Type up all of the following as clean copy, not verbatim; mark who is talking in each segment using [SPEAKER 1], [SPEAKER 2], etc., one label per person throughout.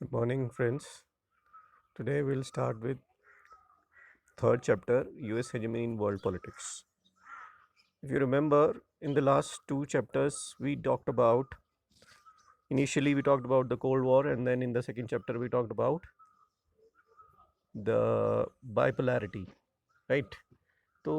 [SPEAKER 1] Good morning, friends. Today we'll start with third chapter, US hegemony in world politics. If you remember, in the last two chapters, initially we talked about the Cold War, and then in the second chapter we talked about the bipolarity, right? तो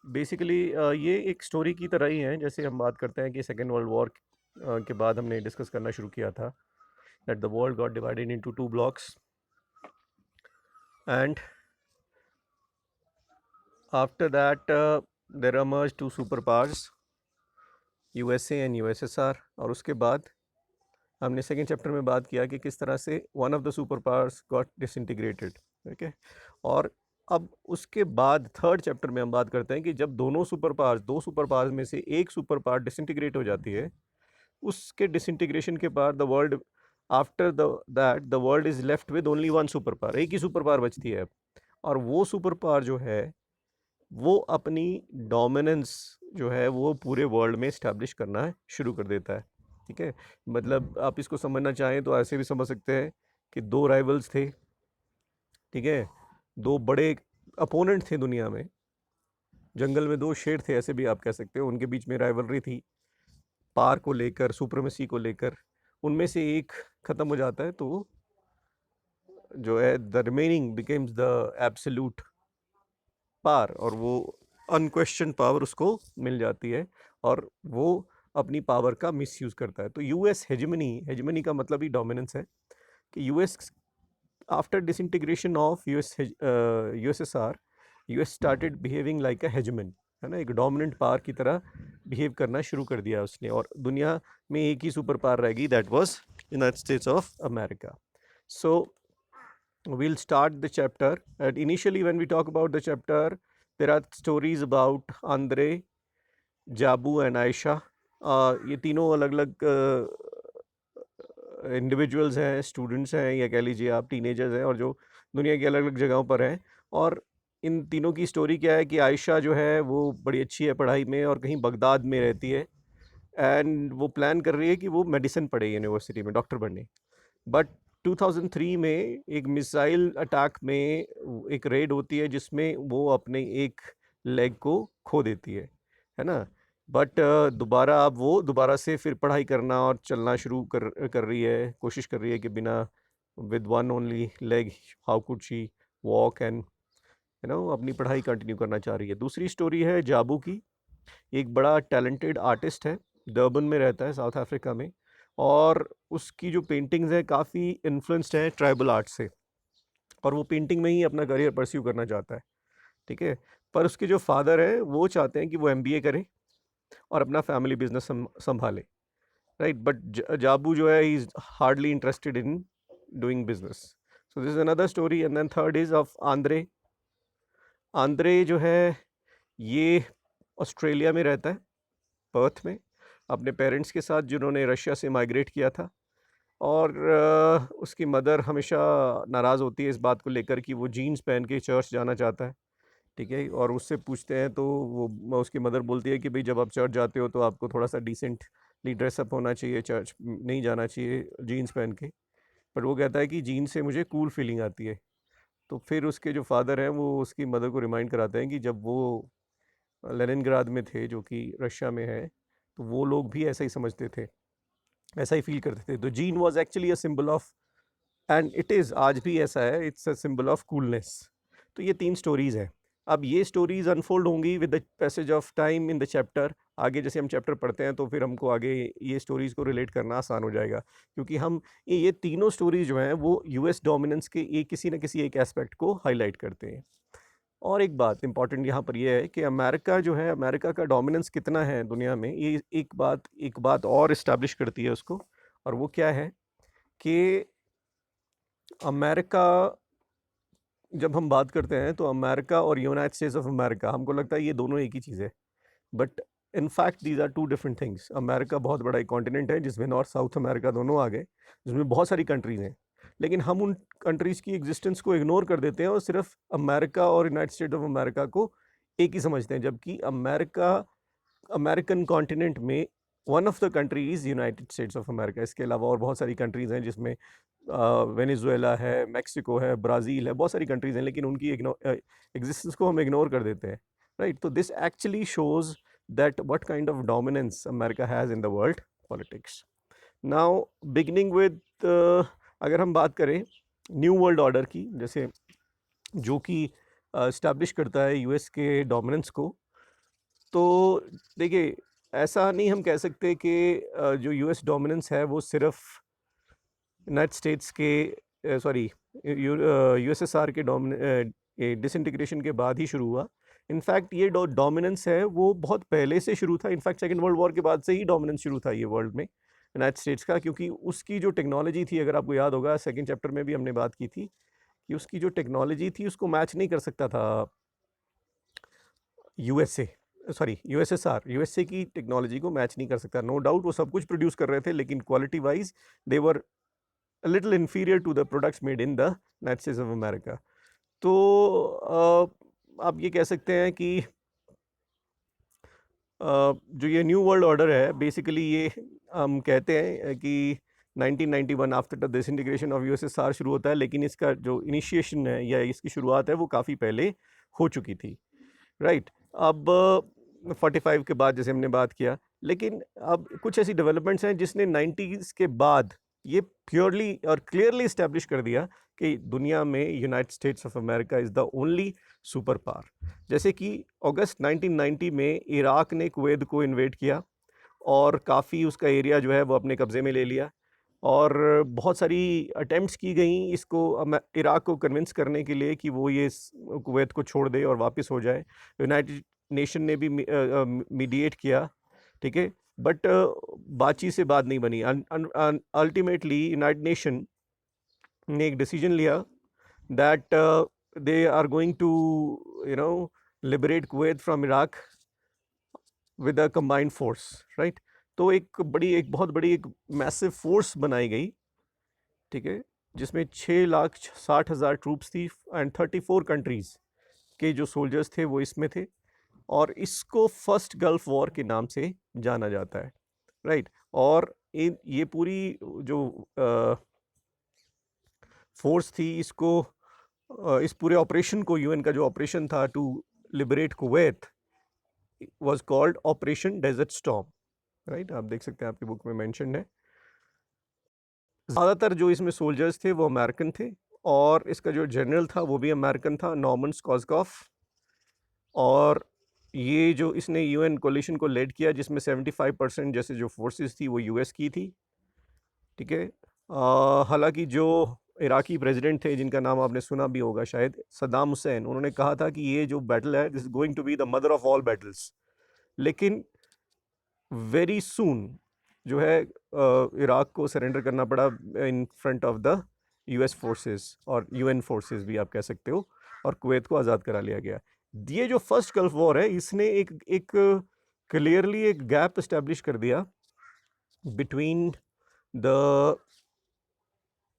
[SPEAKER 1] basically ये एक story की तरह ही है, जैसे हम बात करते हैं कि सेकेंड वर्ल्ड वॉर के बाद हमने डिस्कस करना शुरू किया था that the world got divided into two blocks and after that there emerged two superpowers USA and USSR और उसके बाद हमने सेकेंड चैप्टर में बात किया कि किस तरह से one of the super powers got disintegrated okay और अब उसके बाद थर्ड चैप्टर में हम बात करते हैं कि जब दो सुपर पावर्स में से एक सुपर पावर डिसइंटीग्रेट हो जाती है उसके डिसइंटीग्रेशन के बाद the world after that the world is left with only one super power एक ही सुपर पावर बचती है और वो सुपर पावर जो है वो अपनी डोमिनेंस जो है वो पूरे वर्ल्ड में इस्टेब्लिश करना शुरू कर देता है ठीक है मतलब आप इसको समझना चाहें तो ऐसे भी समझ सकते हैं कि दो राइवल्स थे ठीक है दो बड़े अपोनेंट थे दुनिया में जंगल में दो शेर थे ऐसे भी आप कह सकते हो उनके बीच में राइवलरी थी पार को लेकर सुप्रीमेसी को लेकर उनमें से एक ख़त्म हो जाता है तो जो है the remaining becomes the absolute power और वो अनक्वेश्चन पावर उसको मिल जाती है और वो अपनी पावर का मिसयूज़ करता है तो यूएस हेजेमनी का मतलब ही डोमिनेंस है कि US after disintegration of USSR US started behaving like a hegemon है ना एक डोमिनेंट पावर की तरह बिहेव करना शुरू कर दिया उसने और दुनिया में एक ही सुपर पावर रहेगी that was United states of America so we'll start the chapter and initially when we talk about the chapter there are stories about Andre, Jabu and Aisha ये तीनों अलग अलग इंडिविजुअल्स हैं स्टूडेंट्स हैं या कह लीजिए आप टीनेजर्स हैं और जो दुनिया की अलग अलग जगहों पर हैं और इन तीनों की स्टोरी क्या है कि आयशा जो है वो बड़ी अच्छी है पढ़ाई में और कहीं बगदाद में रहती है एंड वो प्लान कर रही है कि वो मेडिसिन पढ़े यूनिवर्सिटी में डॉक्टर बनने बट 2003 में एक मिसाइल अटैक में एक रेड होती है जिसमें वो अपने एक लेग को खो देती है ना बट दोबारा अब वो दोबारा से फिर पढ़ाई करना और चलना शुरू कर रही है कोशिश कर रही है कि बिना with one only leg how could she walk and अपनी पढ़ाई कंटिन्यू करना चाह रही है दूसरी स्टोरी है जाबू की एक बड़ा टैलेंटेड आर्टिस्ट है डर्बन में रहता है साउथ अफ्रीका में और उसकी जो पेंटिंग्स हैं काफ़ी इन्फ्लुएंस्ड है ट्राइबल आर्ट से और वो पेंटिंग में ही अपना करियर परस्यू करना चाहता है ठीक है पर उसके जो फादर हैं वो चाहते हैं कि वो एमबीए करे और अपना फैमिली बिजनेस संभाले राइट बट जाबू जो है he is hardly interested in doing business so this is another story and then third is of Andre Andre जो है ये ऑस्ट्रेलिया में रहता है पर्थ में अपने पेरेंट्स के साथ जिन्होंने रशिया से माइग्रेट किया था और उसकी मदर हमेशा नाराज़ होती है इस बात को लेकर कि वो जीन्स पहन के चर्च जाना चाहता है ठीक है और उससे पूछते हैं तो वो उसकी मदर बोलती है कि भाई जब आप चर्च जाते हो तो आपको थोड़ा सा डिसेंटली ड्रेसअप होना चाहिए चर्च नहीं जाना चाहिए जीन्स पहन के पर वो कहता है कि जीन्स से मुझे कूल फीलिंग आती है तो फिर उसके जो फादर हैं वो उसकी मदर को रिमाइंड कराते हैं कि जब वो लेनिनग्राद में थे जो कि रशिया में है तो वो लोग भी ऐसा ही समझते थे ऐसा ही फील करते थे तो gene was actually a symbol of and it is आज भी ऐसा है it's a symbol of coolness तो ये तीन स्टोरीज़ हैं अब ये स्टोरीज अनफोल्ड होंगी with the passage of time in the chapter आगे जैसे हम चैप्टर पढ़ते हैं तो फिर हमको आगे ये स्टोरीज़ को रिलेट करना आसान हो जाएगा क्योंकि हम ये तीनों स्टोरीज जो हैं वो यूएस डोमिनेंस के एक किसी न किसी एक एस्पेक्ट को हाईलाइट करते हैं और एक बात इंपॉर्टेंट यहाँ पर यह है कि अमेरिका जो है अमेरिका का डोमिनेंस कितना है दुनिया में ये एक बात और इस्टेब्लिश करती है उसको और वो क्या है कि अमेरिका जब हम बात करते हैं तो अमेरिका और यूनाइटेड स्टेट्स ऑफ अमेरिका हमको लगता है ये दोनों एक ही चीज़ है but in fact these are two different things America बहुत बड़ा एक कॉन्टिनेंट है जिसमें नॉर्थ साउथ अमेरिका दोनों आ गए जिसमें बहुत सारी कंट्रीज़ हैं लेकिन हम उन कंट्रीज़ की एग्जिस्टेंस को इग्नोर कर देते हैं और सिर्फ अमेरिका और यूनाइटेड स्टेट ऑफ अमेरिका को एक ही समझते हैं जबकि अमेरिका अमेरिकन कॉन्टिनेंट में one of the country is United states of America. इसके अलावा और बहुत सारी कंट्रीज़ हैं जिसमें वेनेजुएला है, मेक्सिको है, ब्राज़ील है, बहुत सारी कंट्रीज़ हैं, लेकिन उनकी एग्जिस्टेंस को हम इग्नोर कर देते हैं, राइट? तो this actually shows that what kind of dominance America has in the world politics. Now beginning with अगर हम बात करें न्यू वर्ल्ड ऑर्डर की, जैसे जो कि इस्टेब्लिश करता है यूएस के डोमिनेंस को, तो देखिए ऐसा नहीं हम कह सकते कि जो यूएस डोमिनेंस है वो सिर्फ यूनाइटेड स्टेट्स के सॉरी यूएसएसआर के डिसइंटीग्रेशन के बाद ही शुरू हुआ। इनफैक्ट ये डोमिनेंस है वो बहुत पहले से शुरू था। इनफैक्ट सेकेंड वर्ल्ड वॉर के बाद से ही डोमिनेंस शुरू था ये वर्ल्ड में यूनाइटेड स्टेट्स का, क्योंकि उसकी जो टेक्नोलॉजी थी, अगर आपको याद होगा सेकेंड चैप्टर में भी हमने बात की थी कि उसकी जो टेक्नोलॉजी थी उसको मैच नहीं कर सकता था यूएसए की टेक्नोलॉजी को मैच नहीं कर सकता। नो डाउट वो सब कुछ प्रोड्यूस कर रहे थे, लेकिन quality wise they were a little inferior to the products made in the United States of America. तो आप ये कह सकते हैं कि जो ये न्यू वर्ल्ड ऑर्डर है, बेसिकली ये हम कहते हैं कि 1991 after the disintegration of USSR शुरू होता है, लेकिन इसका जो इनिशिएशन है या इसकी शुरुआत है वो काफ़ी पहले हो चुकी थी, राइट? अब 45 के बाद जैसे हमने बात किया, लेकिन अब कुछ ऐसी डेवलपमेंट्स हैं जिसने 90s के बाद ये प्योरली और क्लियरली इस्टेब्लिश कर दिया कि दुनिया में United states of America is the only super power. जैसे कि अगस्त 1990 में इराक ने कुवैत को इन्वेड किया और काफ़ी उसका एरिया जो है वो अपने कब्ज़े में ले लिया, और बहुत सारी अटेम्प्ट्स की गई इसको इराक को कन्विंस करने के लिए कि वो ये कुवैत को छोड़ दे और वापस हो जाए। यूनाइटेड नेशन ने भी मीडिएट किया, ठीक है, बट बातचीत से बात नहीं बनी। अल्टीमेटली यूनाइटेड नेशन ने एक डिसीजन लिया that they are going to liberate Kuwait from Iraq with a combined force, right? तो एक बहुत बड़ी एक मैसिव फोर्स बनाई गई, ठीक है, जिसमें 6,60,000 ट्रूप्स थी एंड 34 कंट्रीज़ के जो सोल्जर्स थे वो इसमें थे, और इसको फर्स्ट गल्फ वॉर के नाम से जाना जाता है, राइट? और ये पूरी जो फोर्स थी इसको इस पूरे ऑपरेशन को, यूएन का जो ऑपरेशन था to liberate Kuwait, was called Operation Desert Storm, right? आप देख सकते हैं आपकी बुक में मेंशन्ड है। ज़्यादातर जो इसमें सोल्जर्स थे वो अमेरिकन थे, और इसका जो जनरल था वो भी अमेरिकन था, नॉर्मन स्कॉज़कॉफ। और ये जो इसने यूएन कोलिशन को लेड किया, जिसमें 75% जैसे जो फोर्सेस थी वो यूएस की थी, ठीक है। हालांकि जो इराकी प्रेसिडेंट थे जिनका नाम आपने सुना भी होगा शायद, सद्दाम हुसैन, उन्होंने कहा था कि ये जो बैटल है this is going to be the mother of all battles. लेकिन वेरी सून जो है इराक को सरेंडर करना पड़ा in front of the US forces और यूएन फोर्सेस भी आप कह सकते हो, और कुवैत को आज़ाद करा लिया गया। ये जो फर्स्ट गल्फ वॉर है इसने एक क्लियरली एक गैप इस्टेब्लिश कर दिया between the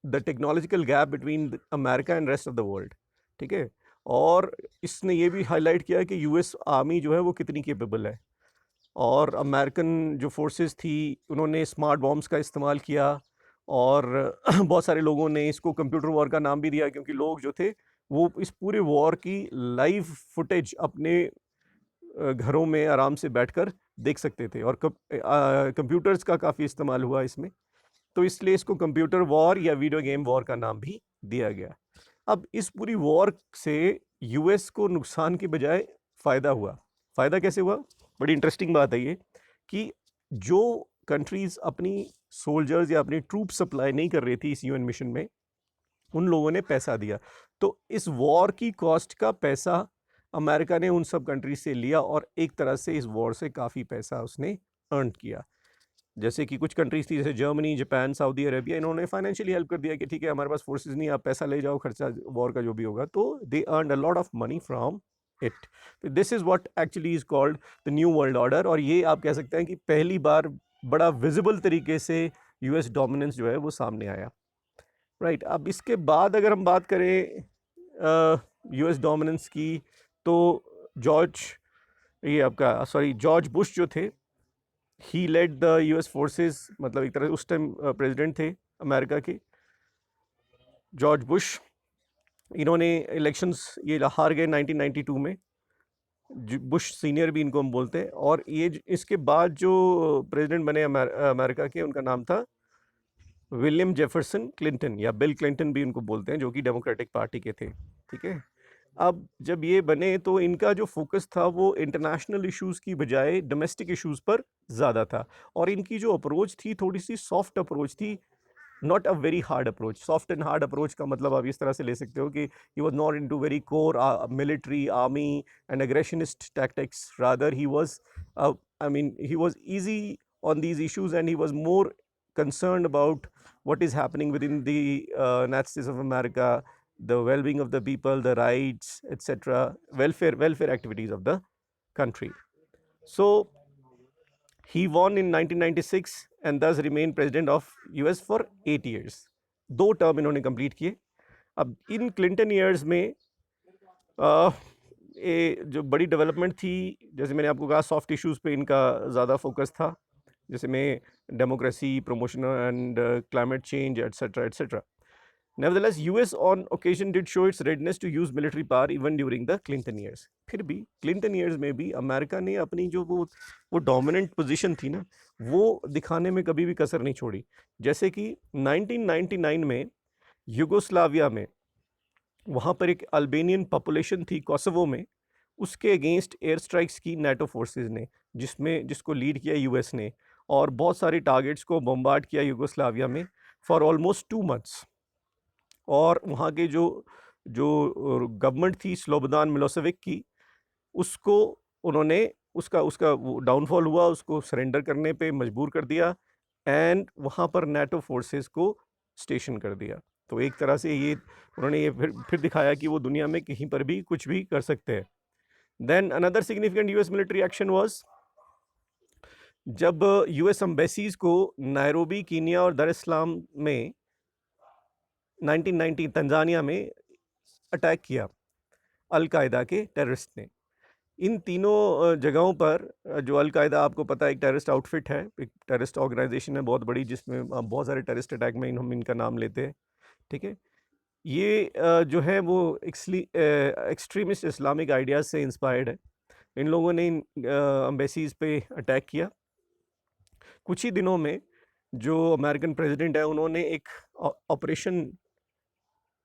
[SPEAKER 1] technological gap between America and rest of the world, ठीक है। और इसने ये भी हाईलाइट किया कि यूएस आर्मी जो है वो कितनी केपेबल है, और अमेरिकन जो फोर्सेस थी उन्होंने स्मार्ट बॉम्ब्स का इस्तेमाल किया, और बहुत सारे लोगों ने इसको कंप्यूटर वॉर का नाम भी दिया, क्योंकि लोग जो थे वो इस पूरे वॉर की लाइव फुटेज अपने घरों में आराम से बैठकर देख सकते थे, और कंप्यूटर्स का काफ़ी इस्तेमाल हुआ इसमें, तो इसलिए इसको कंप्यूटर वॉर या वीडियो गेम वॉर का नाम भी दिया गया। अब इस पूरी वॉर से यूएस को नुकसान के बजाय फ़ायदा हुआ। फ़ायदा कैसे हुआ? बड़ी इंटरेस्टिंग बात है ये कि जो कंट्रीज़ अपनी सोल्जर्स या अपनी ट्रूप सप्लाई नहीं कर रही थी इस यूएन मिशन में, उन लोगों ने पैसा दिया। तो इस वॉर की कॉस्ट का पैसा अमेरिका ने उन सब कंट्रीज से लिया, और एक तरह से इस वॉर से काफ़ी पैसा उसने अर्न किया। जैसे कि कुछ कंट्रीज थी जैसे जर्मनी, जापान, सऊदी अरेबिया, इन्होंने फाइनेंशियली हेल्प कर दिया कि ठीक है हमारे पास फोर्सेस नहीं, आप पैसा ले जाओ, खर्चा वॉर का जो भी होगा, तो they earn a lot of money from it. This is what actually is called the new world order, और ये आप कह सकते हैं कि पहली बार बड़ा विजिबल तरीके से यूएस डोमिनेंस जो है वो सामने आया, राइट? अब इसके बाद अगर हम बात करें यूएस डोमिनेंस की, तो जॉर्ज बुश जो थे ही लेड द यूएस फोर्सेस, मतलब एक तरह से उस टाइम प्रेसिडेंट थे अमेरिका के जॉर्ज बुश। इन्होंने इलेक्शंस ये हार गए 1992 में। बुश सीनियर भी इनको हम बोलते हैं। और ये इसके बाद जो प्रेसिडेंट बने अमेरिका के, उनका नाम था विलियम जेफरसन क्लिंटन, या बिल क्लिंटन भी इनको बोलते हैं, जो कि डेमोक्रेटिक पार्टी के थे। ठीक है, अब जब ये बने तो इनका जो फोकस था वो इंटरनेशनल इश्यूज की बजाय डोमेस्टिक इश्यूज पर ज़्यादा था। और इनकी जो अप्रोच थी थोड़ी सी सॉफ्ट अप्रोच थी, not a very hard approach. Soft and hard approach का मतलब आप इस तरह से ले सकते हो कि he was not into very core military army and aggressionist tactics, rather he was, I mean he was easy on these issues, and he was more concerned about what is happening within the United States of America, the well-being of the people, the rights, etc., welfare activities of the country. So he won in 1996 and thus remained president of US for 8 years. 2 term इन्होंने complete किए। अब इन Clinton years में ये जो बड़ी development थी, जैसे मैंने आपको कहा, सॉफ्ट इश्यूज पे इनका ज़्यादा फोकस था, जैसे में democracy, promotion and climate change, etcetera etcetera. Nevertheless, US on occasion did show its readiness to use military power even during the Clinton years. फिर भी क्लिंटन ईयर्स में भी अमेरिका ने अपनी जो वो डोमिनेंट पोजीशन थी ना, वो दिखाने में कभी भी कसर नहीं छोड़ी। जैसे कि 1999 में युगोस्लाविया में, वहाँ पर एक अल्बेनियन पॉपुलेशन थी कोसोवो में, उसके अगेंस्ट एयर स्ट्राइक्स की नाटो फोर्सेस ने, जिसको लीड किया यूएस ने, और बहुत सारे टारगेट्स को बम्बार्ड किया युगोस्लाविया में फॉर ऑलमोस्ट 2 मंथ्स। और वहाँ के जो गवर्नमेंट थी स्लोबोदान मिलोसेविक की, उसको उन्होंने उसका उसका डाउनफॉल हुआ, उसको सरेंडर करने पे मजबूर कर दिया, एंड वहाँ पर नाटो फोर्सेस को स्टेशन कर दिया। तो एक तरह से ये उन्होंने ये फिर दिखाया कि वो दुनिया में कहीं पर भी कुछ भी कर सकते हैं। Then another significant US military action was जब यूएस एम्बेसीज को नायरोबी, कीनिया और दर इस्लाम में 1990 तंजानिया में अटैक किया अल-कायदा के टेररिस्ट ने। इन तीनों जगहों पर जो अल-कायदा, आपको पता है, एक टेररिस्ट आउटफिट है, एक टेररिस्ट ऑर्गेनाइजेशन है बहुत बड़ी, जिसमें बहुत सारे टेररिस्ट अटैक में हम इनका नाम लेते हैं। ठीक है, ये जो है वो एक्सट्रीमिस्ट इस्लामिक आइडियाज़ से इंस्पायर्ड है। इन लोगों ने एम्बेसीज पे अटैक किया। कुछ ही दिनों में जो अमेरिकन प्रेसिडेंट है, उन्होंने एक ऑपरेशन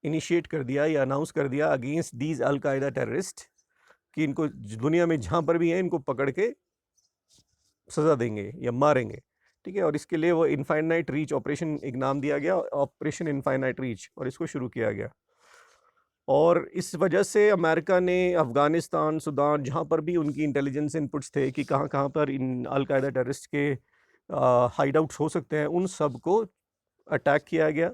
[SPEAKER 1] इनिशिएट कर दिया या अनाउंस कर दिया अगेंस्ट दीज अल-कायदा टेररिस्ट, कि इनको दुनिया में जहाँ पर भी हैं इनको पकड़ के सज़ा देंगे या मारेंगे। ठीक है, और इसके लिए वो इनफाइनाइट रीच ऑपरेशन एक नाम दिया गया, ऑपरेशन इनफाइनाइट रीच, और इसको शुरू किया गया। और इस वजह से अमेरिका ने अफ़गानिस्तान, सूडान, जहाँ पर भी उनकी इंटेलिजेंस इनपुट्स थे कि कहाँ कहाँ पर इन अल-कायदा टेररिस्ट के हाइड आउट्स हो सकते हैं, उन सब को अटैक किया गया।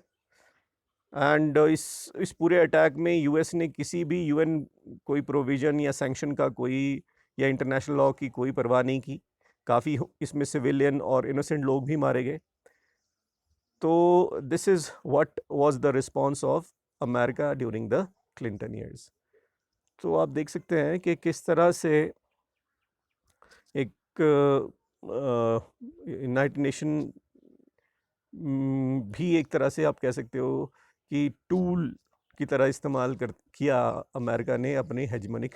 [SPEAKER 1] एंड इस पूरे अटैक में यूएस ने किसी भी यूएन कोई प्रोविज़न या सैंक्शन का कोई, या इंटरनेशनल लॉ की कोई परवाह नहीं की। काफ़ी इसमें सिविलियन और इनोसेंट लोग भी मारे गए। तो this is what was the response of America during the Clinton years. तो आप देख सकते हैं कि किस तरह से एक यूनाइटेड नेशन भी एक तरह से आप कह सकते हो कि टूल की तरह इस्तेमाल किया अमेरिका ने अपने हेजमोनिक